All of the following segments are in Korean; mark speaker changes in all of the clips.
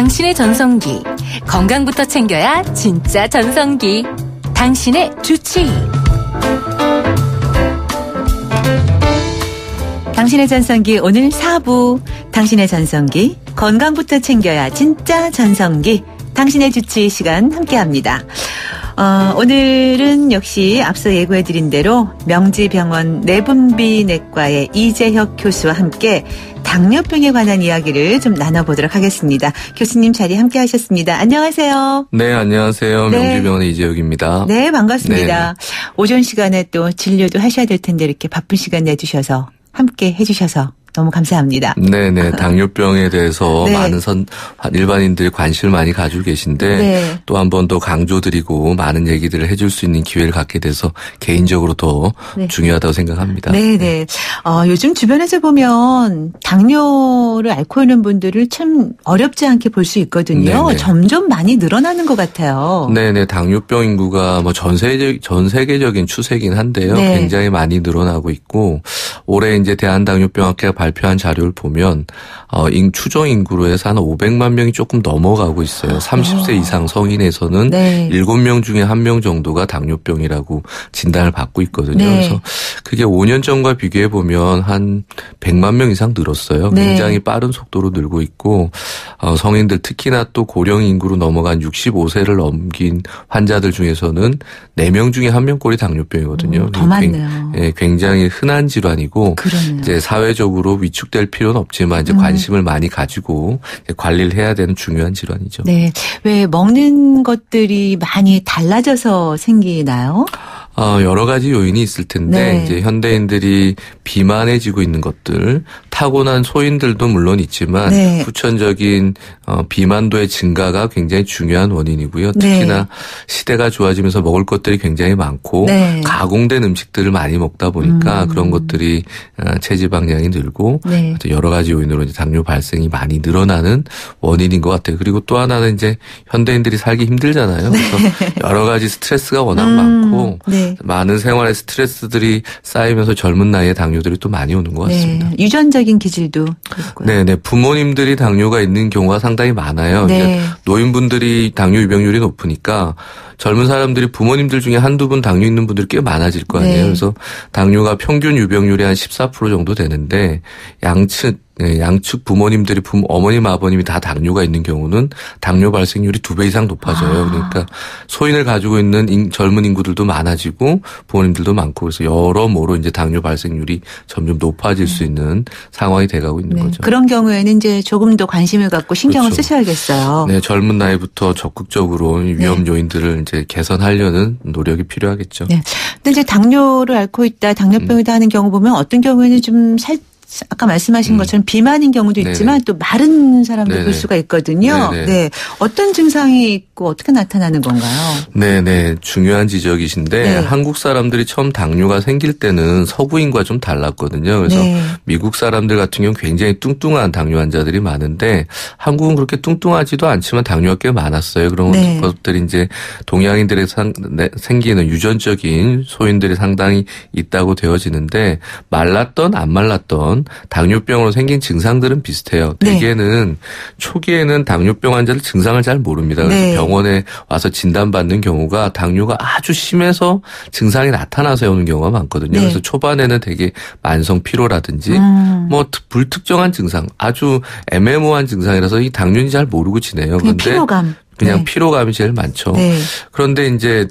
Speaker 1: 당신의 전성기. 건강부터 챙겨야 진짜 전성기. 당신의 주치의.
Speaker 2: 당신의 전성기 오늘 4부. 당신의 전성기. 건강부터 챙겨야 진짜 전성기. 당신의 주치의 시간 함께합니다. 오늘은 역시 앞서 예고해드린 대로 명지병원 내분비내과의 이재혁 교수와 함께 당뇨병에 관한 이야기를 좀 나눠보도록 하겠습니다. 교수님 자리 함께 하셨습니다. 안녕하세요.
Speaker 3: 네, 안녕하세요. 네. 명지병원의 이재혁입니다.
Speaker 2: 네, 반갑습니다. 네. 오전 시간에 또 진료도 하셔야 될 텐데 이렇게 바쁜 시간 내주셔서 함께 해주셔서 너무 감사합니다.
Speaker 3: 네네. 당뇨병에 대해서 네. 많은 일반인들이 관심을 많이 가지고 계신데 네. 또 한 번 더 강조드리고 많은 얘기들을 해줄 수 있는 기회를 갖게 돼서 개인적으로 더 네. 중요하다고 생각합니다.
Speaker 2: 네네. 요즘 주변에서 보면 당뇨를 앓고 있는 분들을 참 어렵지 않게 볼 수 있거든요. 네네. 점점 많이 늘어나는 것 같아요.
Speaker 3: 네네. 당뇨병 인구가 뭐 전 세계적인 추세긴 한데요. 네. 굉장히 많이 늘어나고 있고 올해 이제 대한당뇨병학회가 발표한 자료를 보면 추정 인구로 해서 한 500만 명이 조금 넘어가고 있어요. 30세 이상 성인에서는 네. 7명 중에 1명 정도가 당뇨병이라고 진단을 받고 있거든요. 네. 그래서 그게 5년 전과 비교해 보면 한 100만 명 이상 늘었어요. 네. 굉장히 빠른 속도로 늘고 있고 성인들 특히나 또 고령 인구로 넘어간 65세를 넘긴 환자들 중에서는 4명 중에 1명꼴이 당뇨병이거든요.
Speaker 2: 더 많네요.
Speaker 3: 굉장히 흔한 질환이고 그러네요. 이제 사회적으로 위축될 필요는 없지만 이제 관심을 많이 가지고 관리를 해야 되는 중요한 질환이죠.
Speaker 2: 네, 왜 먹는 것들이 많이 달라져서 생기나요?
Speaker 3: 여러 가지 요인이 있을 텐데 네. 이제 현대인들이 비만해지고 있는 것들, 타고난 소인들도 물론 있지만 네. 후천적인 비만도의 증가가 굉장히 중요한 원인이고요. 특히나 네. 시대가 좋아지면서 먹을 것들이 굉장히 많고 네. 가공된 음식들을 많이 먹다 보니까 그런 것들이 체지방량이 늘고 네. 여러 가지 요인으로 이제 당뇨 발생이 많이 늘어나는 원인인 것 같아요. 그리고 또 하나는 이제 현대인들이 살기 힘들잖아요. 그래서 네. 여러 가지 스트레스가 워낙 많고 네. 많은 생활의 스트레스들이 쌓이면서 젊은 나이에 당뇨들이 또 많이 오는 것 같습니다.
Speaker 2: 네. 유전적인 기질도 있고요.
Speaker 3: 네네. 부모님들이 당뇨가 있는 경우가 상당히 많아요. 네. 노인분들이 당뇨 유병률이 높으니까 젊은 사람들이 부모님들 중에 한두 분 당뇨 있는 분들이 꽤 많아질 거 아니에요. 네. 그래서 당뇨가 평균 유병률이 한 14% 정도 되는데 양측 부모님들이 어머님, 아버님이 다 당뇨가 있는 경우는 당뇨 발생률이 2배 이상 높아져요. 그러니까 소인을 가지고 있는 젊은 인구들도 많아지고 부모님들도 많고 그래서 여러모로 이제 당뇨 발생률이 점점 높아질 수 있는 상황이 돼가고 있는
Speaker 2: 네.
Speaker 3: 거죠.
Speaker 2: 그런 경우에는 이제 조금 더 관심을 갖고 신경을
Speaker 3: 그렇죠.
Speaker 2: 쓰셔야겠어요.
Speaker 3: 네, 젊은 나이부터 적극적으로 위험 요인들을 이제 개선하려는 노력이 필요하겠죠.
Speaker 2: 네. 근데 이제 당뇨를 앓고 있다, 당뇨병이다 하는 경우 보면 어떤 경우에는 좀 아까 말씀하신 것처럼 비만인 경우도 있지만 네네. 또 마른 사람도 네네. 볼 수가 있거든요. 네네. 네. 어떤 증상이 있고 어떻게 나타나는 건가요?
Speaker 3: 네네. 중요한 지적이신데 네. 한국 사람들이 처음 당뇨가 생길 때는 서구인과 좀 달랐거든요. 그래서 네. 미국 사람들 같은 경우는 굉장히 뚱뚱한 당뇨 환자들이 많은데 한국은 그렇게 뚱뚱하지도 않지만 당뇨가 꽤 많았어요. 그런 네. 것들이 이제 동양인들에 생기는 유전적인 소인들이 상당히 있다고 되어지는데 말랐던 안 말랐던 당뇨병으로 생긴 증상들은 비슷해요.
Speaker 2: 네.
Speaker 3: 대개는 초기에는 당뇨병 환자들 증상을 잘 모릅니다. 그래서 네. 병원에 와서 진단받는 경우가 당뇨가 아주 심해서 증상이 나타나서 오는 경우가 많거든요. 네. 그래서 초반에는 되게 만성 피로라든지 뭐 불특정한 증상, 아주 애매모호한 증상이라서 이 당뇨인지 잘 모르고 지내요.
Speaker 2: 그런데 피로감.
Speaker 3: 그냥
Speaker 2: 네.
Speaker 3: 피로감이 제일 많죠.
Speaker 2: 네.
Speaker 3: 그런데 이제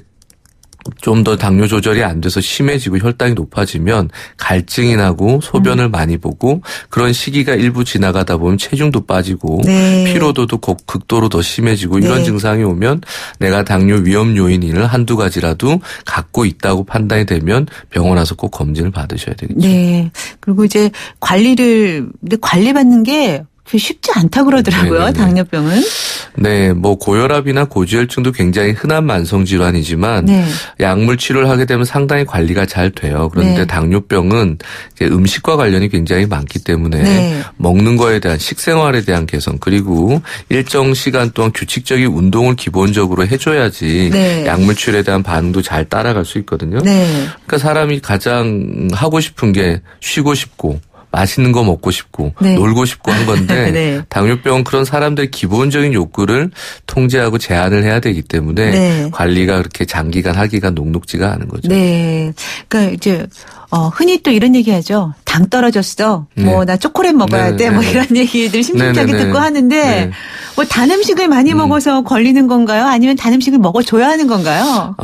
Speaker 3: 좀 더 당뇨 조절이 안 돼서 심해지고 혈당이 높아지면 갈증이 나고 소변을 많이 보고 그런 시기가 일부 지나가다 보면 체중도 빠지고
Speaker 2: 네.
Speaker 3: 피로도도 극도로 더 심해지고
Speaker 2: 네.
Speaker 3: 이런 증상이 오면 내가 당뇨 위험 요인을 한두 가지라도 갖고 있다고 판단이 되면 병원 와서 꼭 검진을 받으셔야 되겠죠.
Speaker 2: 네. 그리고 이제 관리받는 게 쉽지 않다고 그러더라고요. 네네네. 당뇨병은.
Speaker 3: 네. 뭐 고혈압이나 고지혈증도 굉장히 흔한 만성 질환이지만
Speaker 2: 네.
Speaker 3: 약물 치료를 하게 되면 상당히 관리가 잘 돼요. 그런데
Speaker 2: 네.
Speaker 3: 당뇨병은 이제 음식과 관련이 굉장히 많기 때문에
Speaker 2: 네.
Speaker 3: 먹는 거에 대한 식생활에 대한 개선 그리고 일정 시간 동안 규칙적인 운동을 기본적으로 해줘야지
Speaker 2: 네.
Speaker 3: 약물 치료에 대한 반응도 잘 따라갈 수 있거든요.
Speaker 2: 네.
Speaker 3: 그러니까 사람이 가장 하고 싶은 게 쉬고 싶고 맛있는 거 먹고 싶고
Speaker 2: 네.
Speaker 3: 놀고 싶고 한 건데
Speaker 2: 네.
Speaker 3: 당뇨병은 그런 사람들의 기본적인 욕구를 통제하고 제한을 해야 되기 때문에
Speaker 2: 네.
Speaker 3: 관리가 그렇게 장기간 하기가 녹록지가 않은 거죠.
Speaker 2: 네. 그러니까 이제 흔히 또 이런 얘기하죠. 당 떨어졌어.
Speaker 3: 네.
Speaker 2: 뭐 나 초콜릿 먹어야 돼. 뭐 이런 얘기들 심심찮게 듣고 하는데
Speaker 3: 네.
Speaker 2: 뭐 단 음식을 많이 먹어서 걸리는 건가요? 아니면 단 음식을 먹어줘야 하는 건가요?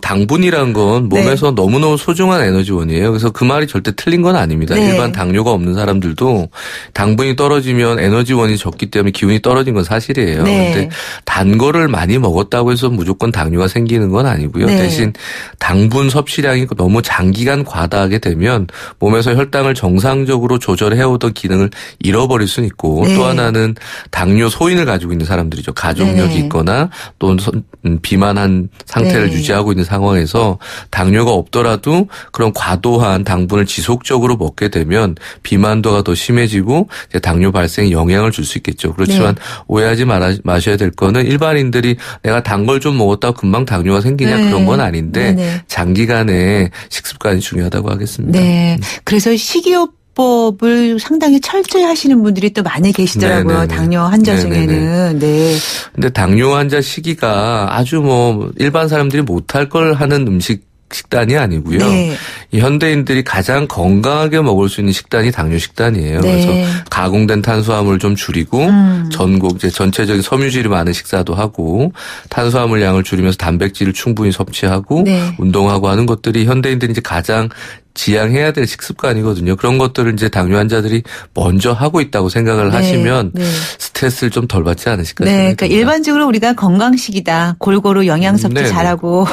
Speaker 3: 당분이란 건 몸에서 네. 너무너무 소중한 에너지원이에요. 그래서 그 말이 절대 틀린 건 아닙니다.
Speaker 2: 네.
Speaker 3: 일반 당뇨가 없는 사람들도 당분이 떨어지면 에너지원이 적기 때문에 기운이 떨어진 건 사실이에요.
Speaker 2: 네.
Speaker 3: 그런데 단 거를 많이 먹었다고 해서 무조건 당뇨가 생기는 건 아니고요.
Speaker 2: 네.
Speaker 3: 대신 당분 섭취량이 너무 장기간 과다하게 되면 몸에서 혈당을 정상적으로 조절해오던 기능을 잃어버릴 수는 있고
Speaker 2: 네.
Speaker 3: 또 하나는 당뇨 소인을 가지고 있는 사람들이죠. 가족력이
Speaker 2: 네.
Speaker 3: 있거나 또 비만한 상태를
Speaker 2: 네.
Speaker 3: 유지하고 있는 상황에서 당뇨가 없더라도 그런 과도한 당분을 지속적으로 먹게 되면 비만도가 더 심해지고 이제 당뇨 발생에 영향을 줄 수 있겠죠. 그렇지만 네. 오해하지 마셔야 될 거는 일반인들이 내가 단 걸 좀 먹었다고 금방 당뇨가 생기냐 네. 그런 건 아닌데 네. 장기간의 식습관이 중요하다고 하겠습니다.
Speaker 2: 네. 그래서 식이요법을 상당히 철저히 하시는 분들이 또 많이 계시더라고요. 네네네. 당뇨 환자 중에는. 네.
Speaker 3: 근데 당뇨 환자 식이가 아주 뭐 일반 사람들이 못할 걸 하는 식단이 아니고요. 네. 이 현대인들이 가장 건강하게 먹을 수 있는 식단이 당뇨 식단이에요. 네. 그래서 가공된 탄수화물 좀 줄이고 전체적인 섬유질이 많은 식사도 하고 탄수화물 양을 줄이면서 단백질을 충분히 섭취하고 네. 운동하고 하는 것들이 현대인들이 이제 가장 지향해야 될 식습관이거든요. 그런 것들을 이제 당뇨 환자들이 먼저 하고 있다고 생각을
Speaker 2: 네.
Speaker 3: 하시면
Speaker 2: 네.
Speaker 3: 스트레스를 좀 덜 받지 않으실까
Speaker 2: 네.
Speaker 3: 생각합니다.
Speaker 2: 그러니까 일반적으로 우리가 건강식이다. 골고루 영양 섭취 잘하고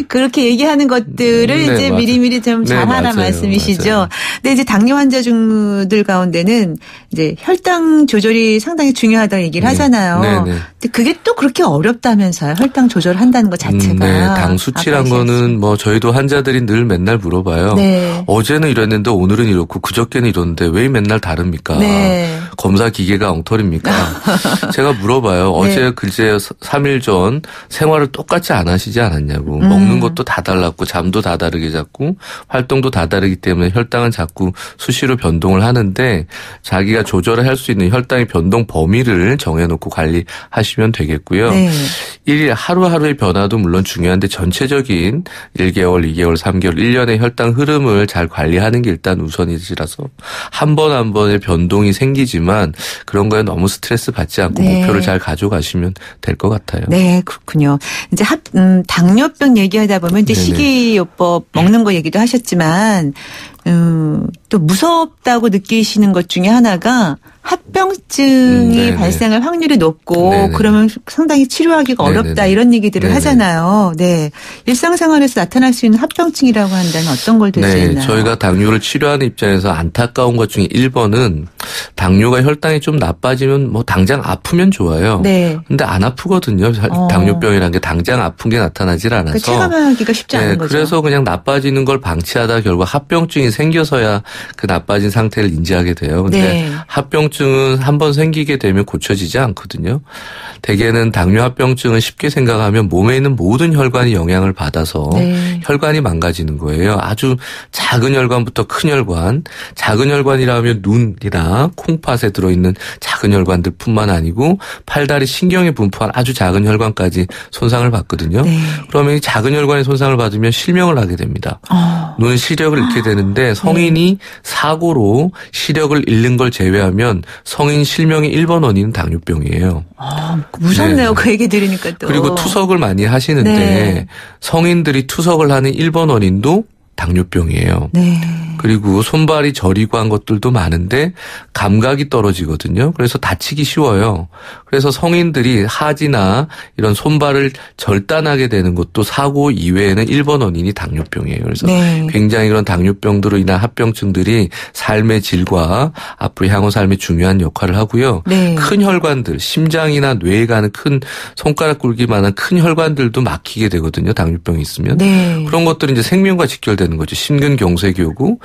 Speaker 2: 그렇게 얘기하는 것들을 네, 이제 맞아요. 미리미리 좀 잘하라 말씀이시죠. 맞아요. 근데 이제 당뇨 환자들 가운데는 이제 혈당 조절이 상당히 중요하다고 얘기를 하잖아요. 근데 그게 또 그렇게 어렵다면서요. 혈당 조절한다는 것 자체가.
Speaker 3: 네. 당 수치란 거는 뭐 저희도 환자들이 늘 맨날 물어봐요. 네. 어제는 이랬는데 오늘은 이렇고 그저께는 이러는데 왜 맨날 다릅니까? 네. 검사 기계가 엉터리입니까? 제가 물어봐요. 어제 글쎄 3일 전 생활을 똑같이 안 하시지 않았냐고. 먹는 것도 다 달랐고 잠도 다 다르게 잤고 활동도 다 다르기 때문에 혈당은 자꾸 수시로 변동을 하는데 자기가 조절을 할 수 있는 혈당의 변동 범위를 정해놓고 관리하시면 되겠고요. 네. 일일 하루하루의 변화도 물론 중요한데 전체적인 1개월, 2개월, 3개월, 1년의 혈당 흐름을 잘 관리하는 게 일단 우선이지라서 한 번 한 번의 변동이 생기지만 그런 거에 너무 스트레스 받지 않고 네. 목표를 잘 가져가시면 될 것 같아요.
Speaker 2: 네, 그렇군요. 이제 당뇨병 얘기하다 보면 이제 식이요법 먹는 거 얘기도 하셨지만 또 무섭다고 느끼시는 것 중에 하나가 합병증이 발생할 확률이 높고 그러면 상당히 치료하기가 어렵다 이런 얘기들을 하잖아요. 네, 일상생활에서 나타날 수 있는 합병증이라고 한다면 어떤 걸 들 수 있나요?
Speaker 3: 저희가 당뇨를 치료하는 입장에서 안타까운 것 중에 1번은 당뇨가 혈당이 좀 나빠지면 뭐 당장 아프면 좋아요. 네. 근데 안 아프거든요. 당뇨병이라는 게 당장 아픈 게 나타나질 않아서.
Speaker 2: 체감하기가 쉽지 않은 거죠.
Speaker 3: 그래서 그냥 나빠지는 걸 방치하다 결국 합병증이 생겨서야 그 나빠진 상태를 인지하게 돼요. 근데 합병증은 한번 생기게 되면 고쳐지지 않거든요. 대개는 당뇨 합병증은 쉽게 생각하면 몸에 있는 모든 혈관이 영향을 받아서 혈관이 망가지는 거예요. 아주 작은 혈관부터 큰 혈관, 작은 혈관이라면 눈이나 콩팥에 들어있는 작은 혈관들뿐만 아니고 팔다리 신경에 분포한 아주 작은 혈관까지 손상을 받거든요. 그러면 이 작은 혈관이 손상을 받으면 실명을 하게 됩니다. 눈은 시력을 잃게 되는데 성인이 사고로 시력을 잃는 걸 제외하면 성인 실명의 1번 원인은 당뇨병이에요.
Speaker 2: 무섭네요. 그 얘기 들으니까 또.
Speaker 3: 그리고 투석을 많이 하시는데 성인들이 투석을 하는 1번 원인도 당뇨병이에요. 그리고 손발이 저리고 한 것들도 많은데 감각이 떨어지거든요. 그래서 다치기 쉬워요. 그래서 성인들이 하지나 이런 손발을 절단하게 되는 것도 사고 이외에는 1번 원인이 당뇨병이에요. 그래서 굉장히 그런 당뇨병들로 인한 합병증들이 삶의 질과 앞으로 향후 삶에 중요한 역할을 하고요. 큰 혈관들, 심장이나 뇌에 가는 큰 손가락 굵기만한 큰 혈관들도 막히게 되거든요. 당뇨병이 있으면. 그런 것들은 이제 생명과 직결되는 거죠. 심근경색이오고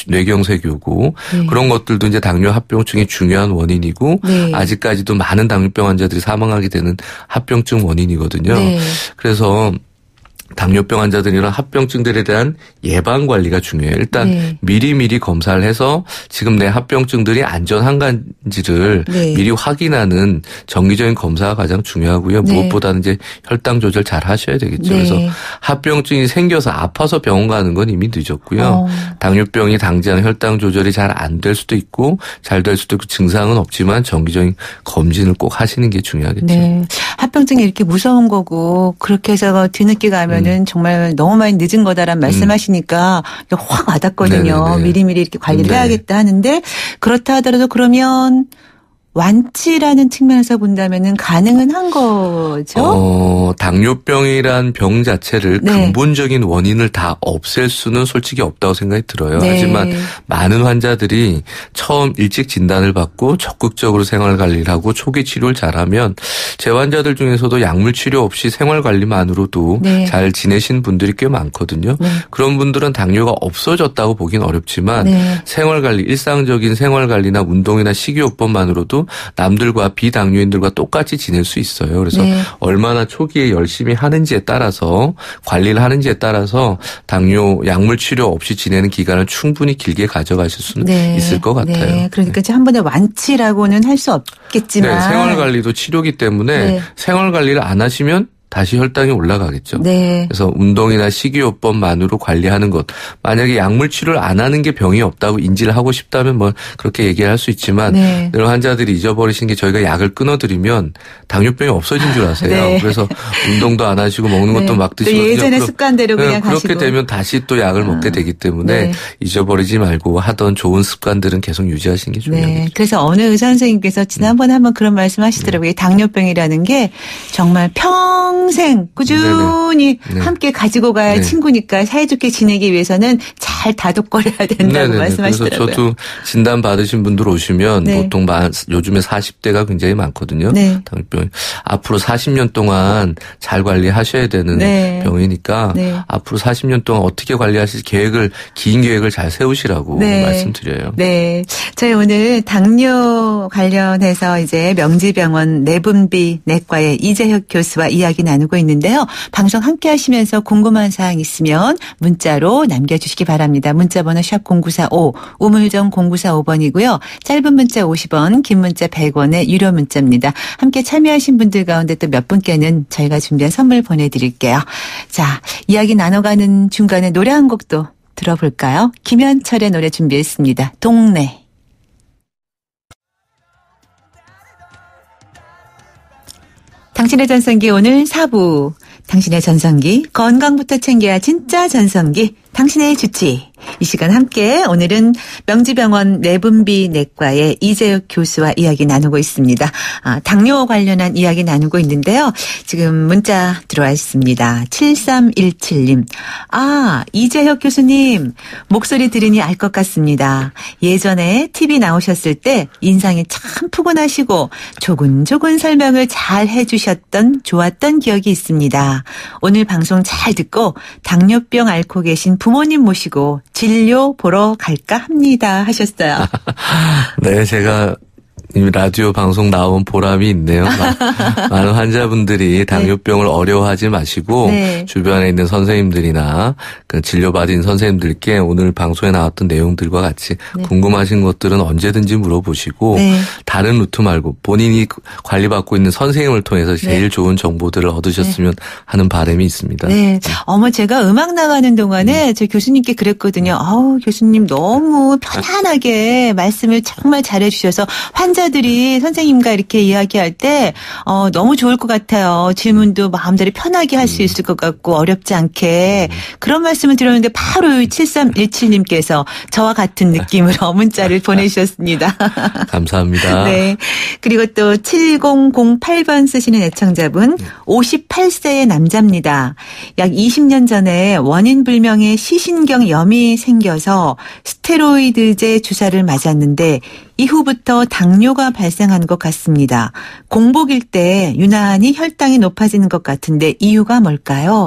Speaker 3: 뇌경색이오고 그런 것들도 이제 당뇨 합병증의 중요한 원인이고 아직까지도 많은 당뇨병 환자들이 사망하게 되는 합병증 원인이거든요. 그래서 당뇨병 환자들 이런 합병증들에 대한 예방 관리가 중요해요. 일단 네. 미리 검사를 해서 지금 내 합병증들이 안전한가지를 네. 미리 확인하는 정기적인 검사가 가장 중요하고요. 네. 무엇보다는 이제 혈당 조절 잘 하셔야 되겠죠. 네. 그래서 합병증이 생겨서 아파서 병원 가는 건 이미 늦었고요. 당뇨병이 당장 혈당 조절이 잘 안 될 수도 있고 잘 될 수도 있고 증상은 없지만 정기적인 검진을 꼭 하시는 게 중요하겠죠.
Speaker 2: 네. 합병증이 이렇게 무서운 거고 그렇게 해서 뒤늦게 가면은 정말 너무 많이 늦은 거다라는 말씀하시니까 확 와닿거든요. 네네네. 미리미리 이렇게 관리를 네. 해야겠다 하는데 그렇다 하더라도 그러면 완치라는 측면에서 본다면은 가능은 한 거죠?
Speaker 3: 당뇨병이란 병 자체를 네. 근본적인 원인을 다 없앨 수는 솔직히 없다고 생각이 들어요. 네. 하지만 많은 환자들이 처음 일찍 진단을 받고 적극적으로 생활 관리를 하고 초기 치료를 잘하면 제 환자들 중에서도 약물 치료 없이 생활 관리만으로도 네. 잘 지내신 분들이 꽤 많거든요. 네. 그런 분들은 당뇨가 없어졌다고 보긴 어렵지만 네. 생활 관리, 일상적인 생활 관리나 운동이나 식이요법만으로도 남들과 비당뇨인들과 똑같이 지낼 수 있어요. 그래서 네. 얼마나 초기에 열심히 하는지에 따라서 관리를 하는지에 따라서 당뇨 약물 치료 없이 지내는 기간을 충분히 길게 가져가실 수는
Speaker 2: 네.
Speaker 3: 있을 것 같아요.
Speaker 2: 네. 그러니까 네. 한 번에 완치라고는 할 수 없겠지만.
Speaker 3: 네. 생활 관리도 치료기 때문에 네. 생활 관리를 안 하시면 다시 혈당이 올라가겠죠. 네. 그래서 운동이나 식이요법만으로 관리하는 것. 만약에 약물 치료를 안 하는 게 병이 없다고 인지를 하고 싶다면 뭐 그렇게 얘기를 할 수 있지만 네. 이런 환자들이 잊어버리신 게 저희가 약을 끊어드리면 당뇨병이 없어진 줄 아세요. 네. 그래서 운동도 안 하시고 먹는 것도 네. 막 드시고.
Speaker 2: 예전의 습관대로 그냥
Speaker 3: 그렇게
Speaker 2: 가시고.
Speaker 3: 되면 다시 또 약을 먹게 되기 때문에 네. 잊어버리지 말고 하던 좋은 습관들은 계속 유지하시는 게 중요하겠죠. 네.
Speaker 2: 그래서 어느 의사 선생님께서 지난번에 한번 그런 말씀 하시더라고요. 당뇨병이라는 게 정말 평생 꾸준히 네네. 함께 가지고 가야 네. 친구니까 사이좋게 지내기 위해서는 잘 다독거려야 된다고 네네. 말씀하시더라고요.
Speaker 3: 그래서 저도 진단 받으신 분들 오시면 네. 보통 요즘에 40대가 굉장히 많거든요. 네. 당뇨병. 앞으로 40년 동안 잘 관리하셔야 되는 네. 병이니까 네. 앞으로 40년 동안 어떻게 관리하실 긴 계획을 잘 세우시라고 네. 말씀드려요.
Speaker 2: 네. 저희 오늘 당뇨 관련해서 이제 명지병원 내분비 내과의 이재혁 교수와 이야기 나누고 있는데요. 방송 함께 하시면서 궁금한 사항 있으면 문자로 남겨주시기 바랍니다. 문자번호 샵 0945 우물정 0945번이고요. 짧은 문자 50원, 긴 문자 100원의 유료 문자입니다. 함께 참여하신 분들 가운데 또 몇 분께는 저희가 준비한 선물 보내드릴게요. 자, 이야기 나눠가는 중간에 노래 한 곡도 들어볼까요? 김현철의 노래 준비했습니다. 동네. 당신의 전성기 오늘 4부. 당신의 전성기 건강부터 챙겨야 진짜 전성기 당신의 주치. 이 시간 함께 오늘은 명지병원 내분비 내과의 이재혁 교수와 이야기 나누고 있습니다. 당뇨 관련한 이야기 나누고 있는데요. 지금 문자 들어와 있습니다. 7317님. 이재혁 교수님 목소리 들으니 알 것 같습니다. 예전에 TV 나오셨을 때 인상이 참 푸근하시고 조근조근 설명을 잘 해주셨던 좋았던 기억이 있습니다. 오늘 방송 잘 듣고 당뇨병 앓고 계신 부모님 모시고 진료 보러 갈까 합니다 하셨어요.
Speaker 3: 네, 제가 이미 라디오 방송 나온 보람이 있네요. 많은 환자분들이 당뇨병을 네. 어려워하지 마시고 네. 주변에 있는 선생님들이나 그 진료받은 선생님들께 오늘 방송에 나왔던 내용들과 같이 네. 궁금하신 것들은 언제든지 물어보시고 네. 다른 루트 말고 본인이 관리받고 있는 선생님을 통해서 제일 네. 좋은 정보들을 얻으셨으면 네. 하는 바람이 있습니다.
Speaker 2: 네, 제가 음악 나가는 동안에 저 교수님께 그랬거든요. 교수님 너무 편안하게 말씀을 정말 잘해 주셔서 환자들이 선생님과 이렇게 이야기할 때 너무 좋을 것 같아요. 질문도 마음대로 편하게 할 수 있을 것 같고 어렵지 않게 그런 말씀을 드렸는데 바로 7317님께서 저와 같은 느낌으로 문자를 보내주셨습니다.
Speaker 3: 감사합니다.
Speaker 2: 네. 그리고 또 7008번 쓰시는 애청자분 58세의 남자입니다. 약 20년 전에 원인 불명의 시신경염이 생겨서 스테로이드제 주사를 맞았는데 이후부터 당뇨가 발생한 것 같습니다. 공복일 때 유난히 혈당이 높아지는 것 같은데 이유가 뭘까요?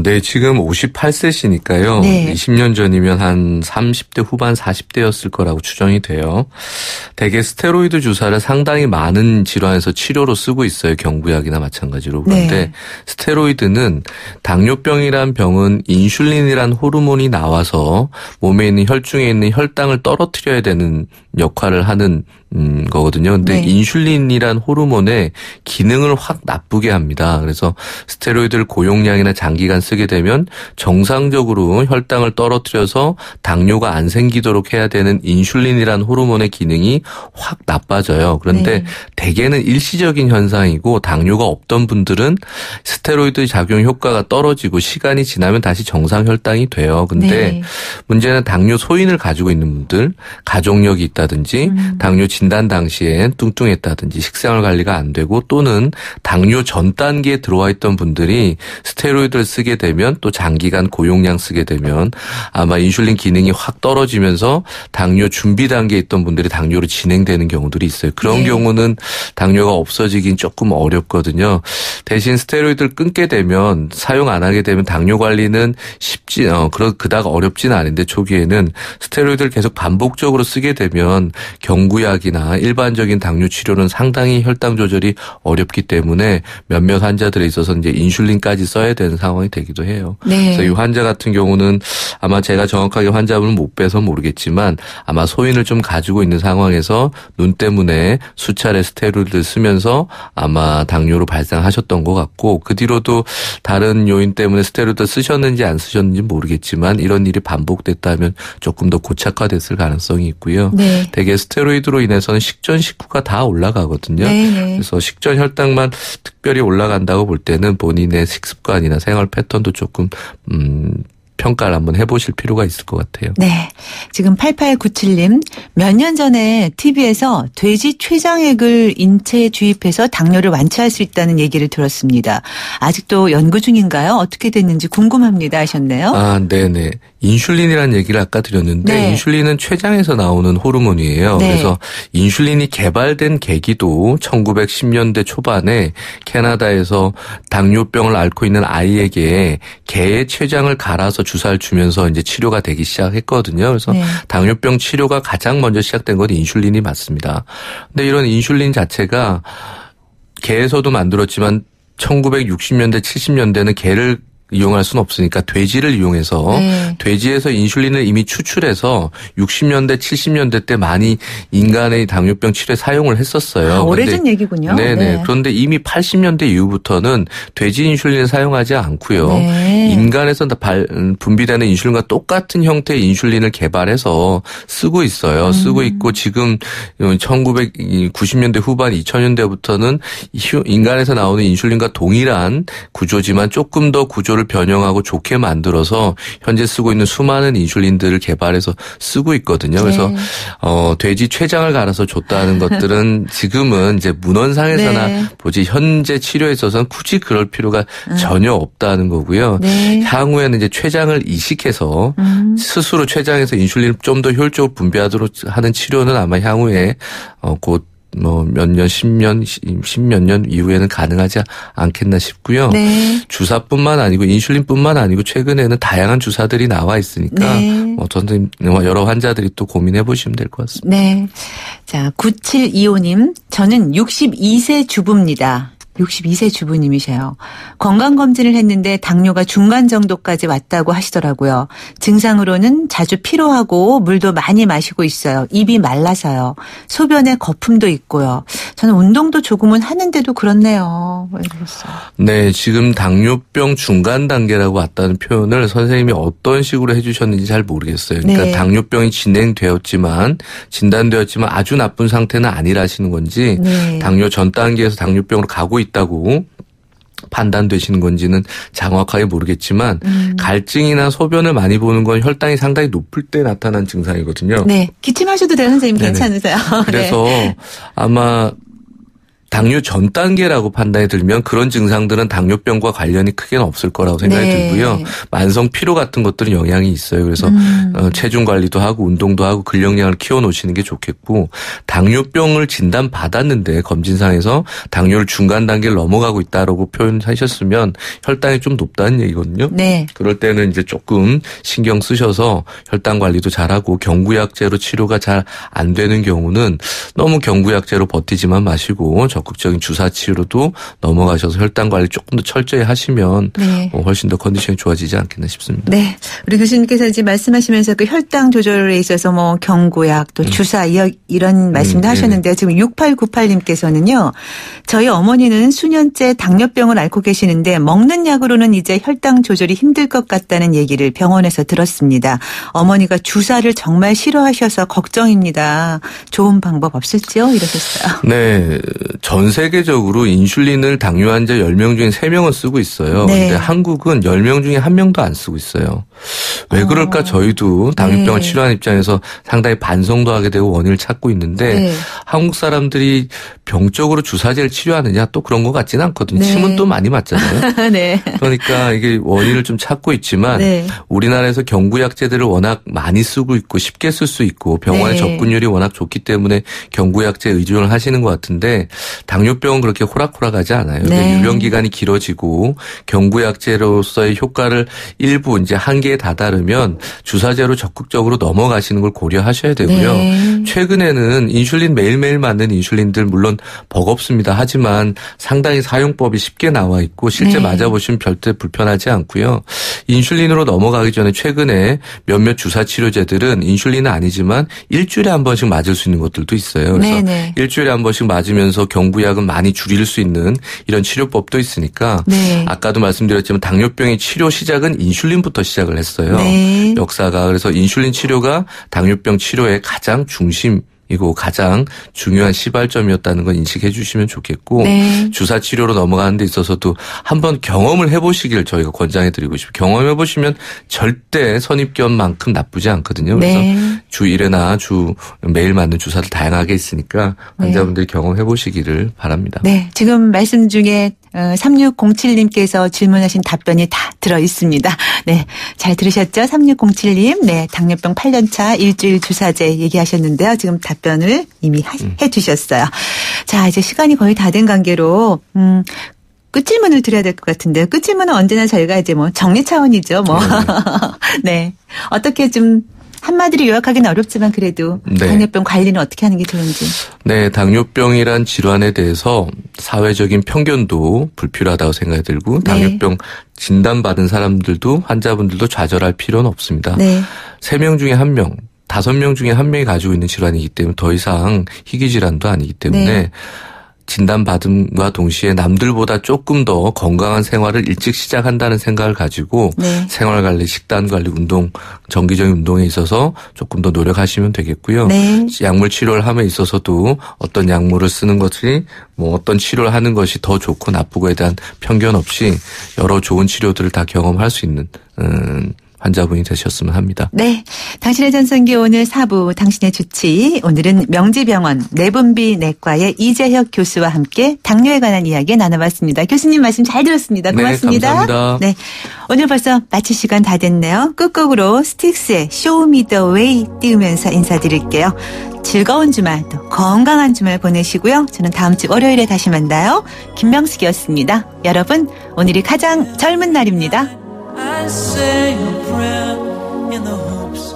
Speaker 3: 네. 지금 58세시니까요. 네. 20년 전이면 한 30대 후반 40대였을 거라고 추정이 돼요. 대개 스테로이드 주사를 상당히 많은 질환에서 치료로 쓰고 있어요. 경구약이나 마찬가지로. 그런데 네. 스테로이드는 당뇨병이란 병은 인슐린이란 호르몬이 나와서 몸에 있는 혈중에 있는 혈당을 떨어뜨려야 되는 역할을 하는 거거든요. 근데 네. 인슐린이란 호르몬의 기능을 확 나쁘게 합니다. 그래서 스테로이드를 고용량이나 장기간 쓰게 되면 정상적으로 혈당을 떨어뜨려서 당뇨가 안 생기도록 해야 되는 인슐린이란 호르몬의 기능이 확 나빠져요. 그런데 네. 대개는 일시적인 현상이고 당뇨가 없던 분들은 스테로이드 작용 효과가 떨어지고 시간이 지나면 다시 정상 혈당이 돼요. 근데 네. 문제는 당뇨 소인을 가지고 있는 분들, 가족력이 있다든지 당뇨 진단 당시에 뚱뚱했다든지 식생활 관리가 안 되고 또는 당뇨 전 단계에 들어와 있던 분들이 스테로이드를 쓰게 되면 또 장기간 고용량 쓰게 되면 아마 인슐린 기능이 확 떨어지면서 당뇨 준비 단계에 있던 분들이 당뇨로 진행되는 경우들이 있어요. 그런 네. 경우는 당뇨가 없어지긴 조금 어렵거든요. 대신 스테로이드를 끊게 되면 사용 안 하게 되면 당뇨 관리는 그닥 어렵지는 않은데 초기에는 스테로이드를 계속 반복적으로 쓰게 되면 경구약이나 일반적인 당뇨 치료는 상당히 혈당 조절이 어렵기 때문에 몇몇 환자들에 있어서 이제 인슐린까지 써야 되는 상황이 되기도 해요. 네. 그래서 이 환자 같은 경우는 아마 제가 정확하게 환자분을 못 뵈서 모르겠지만 아마 소인을 좀 가지고 있는 상황에서 눈 때문에 수차례 스테로이드를 쓰면서 아마 당뇨로 발생하셨던 것 같고 그 뒤로도 다른 요인 때문에 스테로이드 쓰셨는지 안 쓰셨는지 모르겠지만 이런 일이 반복됐다면 조금 더 고착화됐을 가능성이 있고요. 네. 대개 스테로이드로 인해서는 식전 식후가 다 올라가거든요. 네네. 그래서 식전 혈당만 특별히 올라간다고 볼 때는 본인의 식습관이나 생활 패턴도 조금 평가를 한번 해보실 필요가 있을 것 같아요.
Speaker 2: 네. 지금 8897님 몇 년 전에 TV에서 돼지 췌장액을 인체에 주입해서 당뇨를 완치할 수 있다는 얘기를 들었습니다. 아직도 연구 중인가요? 어떻게 됐는지 궁금합니다 하셨네요.
Speaker 3: 아, 네네. 인슐린이라는 얘기를 아까 드렸는데 네. 인슐린은 췌장에서 나오는 호르몬이에요. 네. 그래서 인슐린이 개발된 계기도 1910년대 초반에 캐나다에서 당뇨병을 앓고 있는 아이에게 개의 췌장을 갈아서 주사를 주면서 이제 치료가 되기 시작했거든요. 그래서 네. 당뇨병 치료가 가장 먼저 시작된 건 인슐린이 맞습니다. 근데 이런 인슐린 자체가 개에서도 만들었지만 1960년대, 70년대는 개를 이용할 수는 없으니까 돼지를 이용해서 돼지에서 인슐린을 이미 추출해서 60년대, 70년대 때 많이 인간의 당뇨병 치료에 사용을 했었어요.
Speaker 2: 아, 오래전 얘기군요.
Speaker 3: 네네. 네. 그런데 이미 80년대 이후부터는 돼지 인슐린을 사용하지 않고요. 네. 인간에서 분비되는 인슐린과 똑같은 형태의 인슐린을 개발해서 쓰고 있어요. 쓰고 있고 지금 1990년대 후반 2000년대부터는 인간에서 나오는 인슐린과 동일한 구조지만 조금 더 구조를 변형하고 좋게 만들어서 현재 쓰고 있는 수많은 인슐린들을 개발해서 쓰고 있거든요. 그래서 네. 돼지 췌장을 갈아서 줬다는 것들은 지금은 이제 문헌상에서나 네. 보지 현재 치료에 있어서는 굳이 그럴 필요가 전혀 없다는 거고요. 네. 향후에는 이제 췌장을 이식해서 스스로 췌장에서 인슐린을 좀 더 효율적으로 분비하도록 하는 치료는 아마 향후에 곧 몇 년, 10몇 년 이후에는 가능하지 않겠나 싶고요. 네. 주사뿐만 아니고 인슐린뿐만 아니고 최근에는 다양한 주사들이 나와 있으니까 네. 저는 여러 환자들이 또 고민해 보시면 될 것 같습니다.
Speaker 2: 네. 자, 9725님. 저는 62세 주부입니다. 62세 주부님이세요. 건강검진을 했는데 당뇨가 중간 정도까지 왔다고 하시더라고요. 증상으로는 자주 피로하고 물도 많이 마시고 있어요. 입이 말라서요. 소변에 거품도 있고요. 저는 운동도 조금은 하는데도 그렇네요. 왜 그랬어요?
Speaker 3: 네, 지금 당뇨병 중간 단계라고 왔다는 표현을 선생님이 어떤 식으로 해주셨는지 잘 모르겠어요. 그러니까 네. 당뇨병이 진단되었지만 아주 나쁜 상태는 아니라시는 건지 네. 당뇨 전 단계에서 당뇨병으로 가고 있다고 판단되시는 건지는 정확하게 모르겠지만 갈증이나 소변을 많이 보는 건 혈당이 상당히 높을 때 나타난 증상이거든요.
Speaker 2: 네. 기침하셔도 돼요, 선생님. 네네. 괜찮으세요?
Speaker 3: 그래서
Speaker 2: 네.
Speaker 3: 아마 당뇨 전 단계라고 판단이 들면 그런 증상들은 당뇨병과 관련이 크게는 없을 거라고 생각이 들고요. 만성 피로 같은 것들은 영향이 있어요. 그래서 체중 관리도 하고 운동도 하고 근력량을 키워놓으시는 게 좋겠고 당뇨병을 진단받았는데 검진상에서 당뇨를 중간 단계를 넘어가고 있다라고 표현하셨으면 혈당이 좀 높다는 얘기거든요. 네. 그럴 때는 이제 조금 신경 쓰셔서 혈당 관리도 잘하고 경구약제로 치료가 잘 안 되는 경우는 너무 경구약제로 버티지만 마시고 적극적인 주사 치료도 넘어가셔서 혈당 관리 조금 더 철저히 하시면 훨씬 더 컨디션이 좋아지지 않겠나 싶습니다.
Speaker 2: 네. 우리 교수님께서 이제 말씀하시면서 그 혈당 조절에 있어서 뭐 경구약 또 주사 이런 말씀도 하셨는데요. 지금 6898님께서는요. 저희 어머니는 수년째 당뇨병을 앓고 계시는데 먹는 약으로는 이제 혈당 조절이 힘들 것 같다는 얘기를 병원에서 들었습니다. 어머니가 주사를 정말 싫어하셔서 걱정입니다. 좋은 방법 없을지요? 이러셨어요.
Speaker 3: 네. 전 세계적으로 인슐린을 당뇨 환자 10명 중에 3명은 쓰고 있어요. 그런데 한국은 10명 중에 1명도 안 쓰고 있어요. 왜 그럴까 저희도 당뇨병을 치료하는 입장에서 상당히 반성도 하게 되고 원인을 찾고 있는데 한국 사람들이 병적으로 주사제를 치료하느냐 또 그런 것 같지는 않거든요. 침은 또 많이 맞잖아요. 그러니까 이게 원인을 좀 찾고 있지만 우리나라에서 경구약제들을 워낙 많이 쓰고 있고 쉽게 쓸 수 있고 병원의 접근율이 워낙 좋기 때문에 경구약제에 의존을 하시는 것 같은데 당뇨병은 그렇게 호락호락하지 않아요. 유병 기간이 길어지고 경구약제로서의 효과를 일부 이제 한계에 다다르면 주사제로 적극적으로 넘어가시는 걸 고려하셔야 되고요. 최근에는 인슐린 매일매일 맞는 인슐린들 물론 버겁습니다. 하지만 상당히 사용법이 쉽게 나와 있고 실제 맞아보시면 별대 불편하지 않고요. 인슐린으로 넘어가기 전에 최근에 몇몇 주사 치료제들은 인슐린은 아니지만 일주일에 한 번씩 맞을 수 있는 것들도 있어요. 그래서 일주일에 한 번씩 맞으면서 경구약은 많이 줄일 수 있는 이런 치료법도 있으니까 아까도 말씀드렸지만 당뇨병의 치료 시작은 인슐린부터 시작을 했어요. 역사가. 그래서 인슐린 치료가 당뇨병 치료의 가장 중심이고 가장 중요한 시발점이었다는 건 인식해 주시면 좋겠고 주사 치료로 넘어가는 데 있어서도 한번 경험을 해보시길 저희가 권장해 드리고 싶어요. 경험해 보시면 절대 선입견만큼 나쁘지 않거든요. 그래서 주 1회나 주 매일 맞는 주사를 다양하게 있으니까 환자분들이 경험해 보시기를 바랍니다.
Speaker 2: 네. 지금 말씀 중에 3607님께서 질문하신 답변이 다 들어 있습니다. 네. 잘 들으셨죠? 3607님. 네. 당뇨병 8년차 일주일 주사제 얘기하셨는데요. 지금 답변을 이미 해 주셨어요. 자, 이제 시간이 거의 다 된 관계로, 끝질문을 드려야 될 것 같은데요. 끝질문은 언제나 저희가 이제 뭐 정리 차원이죠. 뭐. 네. 어떻게 좀 한마디로 요약하기는 어렵지만 그래도 당뇨병 관리는 어떻게 하는 게 좋은지.
Speaker 3: 네. 당뇨병이란 질환에 대해서 사회적인 편견도 불필요하다고 생각이 들고 당뇨병 진단받은 사람들도 환자분들도 좌절할 필요는 없습니다. 3명 중에 1명. 5명 중에 1명이 가지고 있는 질환이기 때문에 더 이상 희귀 질환도 아니기 때문에 진단받음과 동시에 남들보다 조금 더 건강한 생활을 일찍 시작한다는 생각을 가지고 생활관리, 식단관리, 운동, 정기적인 운동에 있어서 조금 더 노력하시면 되겠고요. 약물 치료를 함에 있어서도 어떤 약물을 쓰는 것이 뭐 어떤 치료를 하는 것이 더 좋고 나쁘고에 대한 편견 없이 여러 좋은 치료들을 다 경험할 수 있는 환자분이 되셨으면 합니다.
Speaker 2: 네. 당신의 전성기 오늘 4부 당신의 주치. 오늘은 명지병원 내분비내과의 이재혁 교수와 함께 당뇨에 관한 이야기 나눠봤습니다. 교수님 말씀 잘 들었습니다. 고맙습니다.
Speaker 3: 네, 감사합니다.
Speaker 2: 네. 오늘 벌써 마칠 시간 다 됐네요. 끝곡으로 스틱스의 Show Me the Way 띄우면서 인사드릴게요. 즐거운 주말 또 건강한 주말 보내시고요. 저는 다음 주 월요일에 다시 만나요. 김명숙이었습니다. 여러분 오늘이 가장 젊은 날입니다.
Speaker 4: I say a prayer in the hopes